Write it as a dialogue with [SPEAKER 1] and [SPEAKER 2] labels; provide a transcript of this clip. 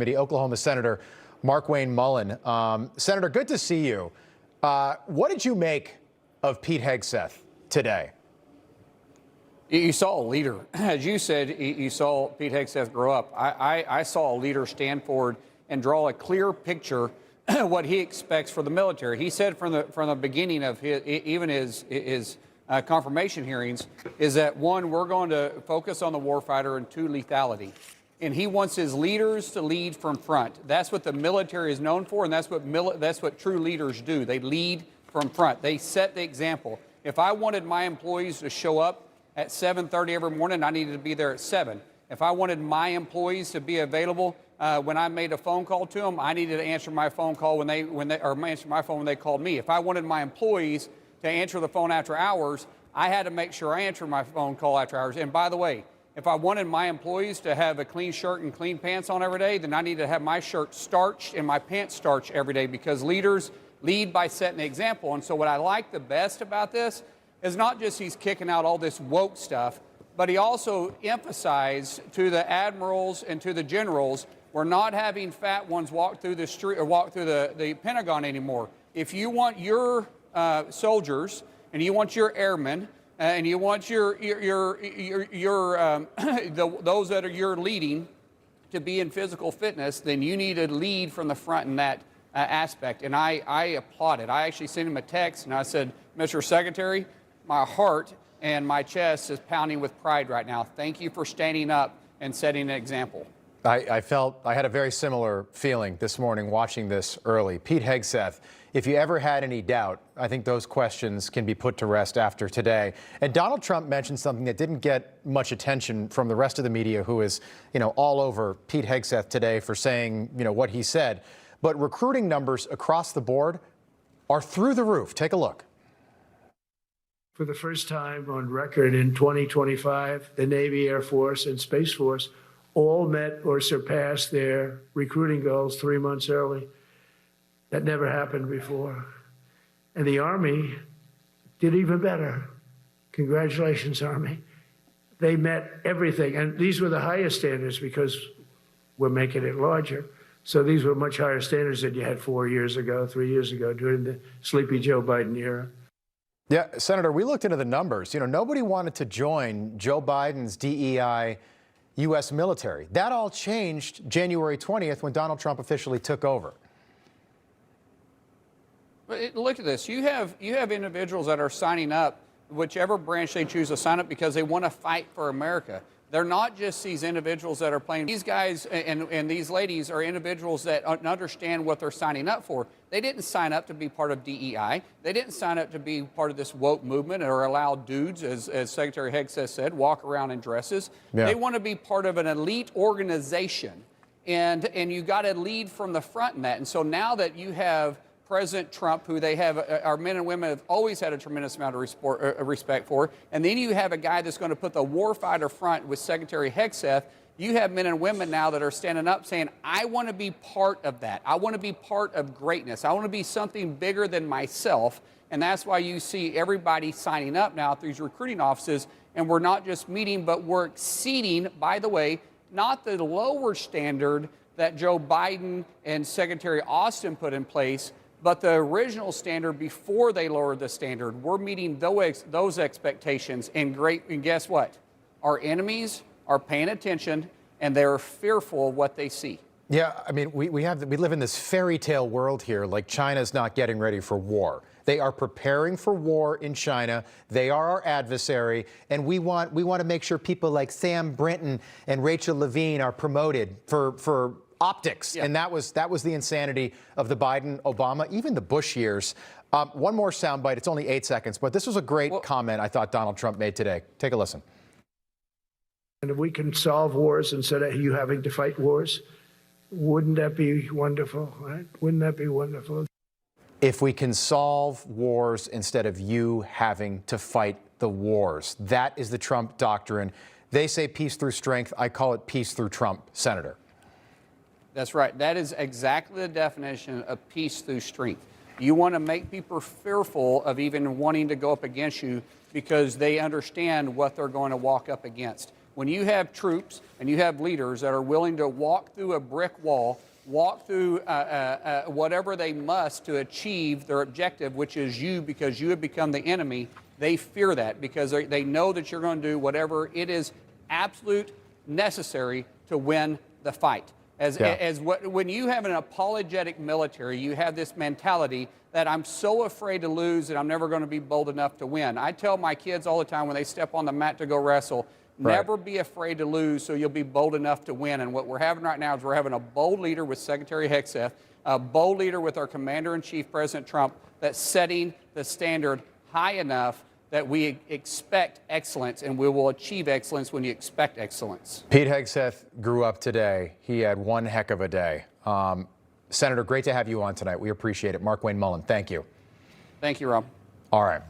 [SPEAKER 1] Committee, Oklahoma Senator Markwayne Mullin. Senator, good to see you. What did you make of Pete Hegseth today?
[SPEAKER 2] You saw a leader. As you said, you saw Pete Hegseth grow up. I saw a leader stand forward and draw a clear picture what he expects for the military. He said from the beginning of his confirmation hearings is that, one, we're going to focus on the warfighter, and two, lethality. And he wants his leaders to lead from front. That's what the military is known for, and that's what true leaders do. They lead from front. They set the example. If I wanted my employees to show up at 7:30 every morning, I needed to be there at 7. If I wanted my employees to be available when I made a phone call to them, I needed to answer my phone call when they called me. If I wanted my employees to answer the phone after hours, I had to make sure I answered my phone call after hours. And by the way, if I wanted my employees to have a clean shirt and clean pants on every day, then I need to have my shirt starched and my pants starched every day, because leaders lead by setting the example. And so what I like the best about this is not just he's kicking out all this woke stuff, but he also emphasized to the admirals and to the generals, we're not having fat ones walk through the street or walk through the Pentagon anymore. If you want your soldiers and you want your airmen and you want those that you're leading to be in physical fitness, then you need to lead from the front in that aspect. And I applaud it. I actually sent him a text and I said, Mr. Secretary, my heart and my chest is pounding with pride right now. Thank you for standing up and setting an example.
[SPEAKER 1] I had a very similar feeling this morning watching this early. Pete Hegseth, if you ever had any doubt, I think those questions can be put to rest after today. And Donald Trump mentioned something that didn't get much attention from the rest of the media, who is, all over Pete Hegseth today for saying, what he said. But recruiting numbers across the board are through the roof. Take a look.
[SPEAKER 3] For the first time on record in 2025, the Navy, Air Force, and Space Force all met or surpassed their recruiting goals 3 months early. That never happened before. And the Army did even better. Congratulations, Army. They met everything. And these were the highest standards because we're making it larger. So these were much higher standards than you had 4 years ago, 3 years ago, during the sleepy Joe Biden era.
[SPEAKER 1] Yeah, Senator, we looked into the numbers. Nobody wanted to join Joe Biden's DEI U.S. military. That all changed January 20th when Donald Trump officially took over.
[SPEAKER 2] But look at this. You have individuals that are signing up, whichever branch they choose to sign up, because they want to fight for America. They're not just these individuals that are playing. These guys and these ladies are individuals that understand what they're signing up for. They didn't sign up to be part of DEI. They didn't sign up to be part of this woke movement or allow dudes, as Secretary Hegseth said, walk around in dresses. Yeah. They want to be part of an elite organization. And you got to lead from the front in that. And so now that you have President Trump, who our men and women have always had a tremendous amount of respect for, and then you have a guy that's going to put the warfighter front with Secretary Hegseth. You have men and women now that are standing up saying, I want to be part of that. I want to be part of greatness. I want to be something bigger than myself. And that's why you see everybody signing up now through these recruiting offices. And we're not just meeting, but we're exceeding, by the way, not the lower standard that Joe Biden and Secretary Austin put in place, but the original standard before they lowered the standard. We're meeting those expectations. And guess what? Our enemies are paying attention, and they're fearful of what they see.
[SPEAKER 1] Yeah, I mean, we live in this fairy tale world here, like China's not getting ready for war. They are preparing for war in China. They are our adversary, and we want to make sure people like Sam Brinton and Rachel Levine are promoted for optics. Yeah. And that was the insanity of the Biden, Obama, even the Bush years. One more soundbite. It's only 8 seconds, but this was a great comment I thought Donald Trump made today. Take a listen.
[SPEAKER 3] And if we can solve wars instead of you having to fight wars, wouldn't that be wonderful, right? Wouldn't that be wonderful?
[SPEAKER 1] If we can solve wars instead of you having to fight the wars. That is the Trump doctrine. They say peace through strength. I call it peace through Trump, Senator.
[SPEAKER 2] That's right. That is exactly the definition of peace through strength. You want to make people fearful of even wanting to go up against you because they understand what they're going to walk up against. When you have troops and you have leaders that are willing to walk through a brick wall, walk through whatever they must to achieve their objective, which is you, because you have become the enemy, they fear that because they know that you're going to do whatever it is absolute necessary to win the fight. When you have an apologetic military, you have this mentality that I'm so afraid to lose that I'm never going to be bold enough to win. I tell my kids all the time when they step on the mat to go wrestle, never be afraid to lose so you'll be bold enough to win. And what we're having right now is we're having a bold leader with Secretary Hegseth, a bold leader with our Commander-in-Chief, President Trump, that's setting the standard high enough that we expect excellence, and we will achieve excellence when you expect excellence.
[SPEAKER 1] Pete Hegseth grew up today. He had one heck of a day. Senator, great to have you on tonight. We appreciate it. Mark Wayne Mullin, thank you.
[SPEAKER 2] Thank you, Rob.
[SPEAKER 1] All right.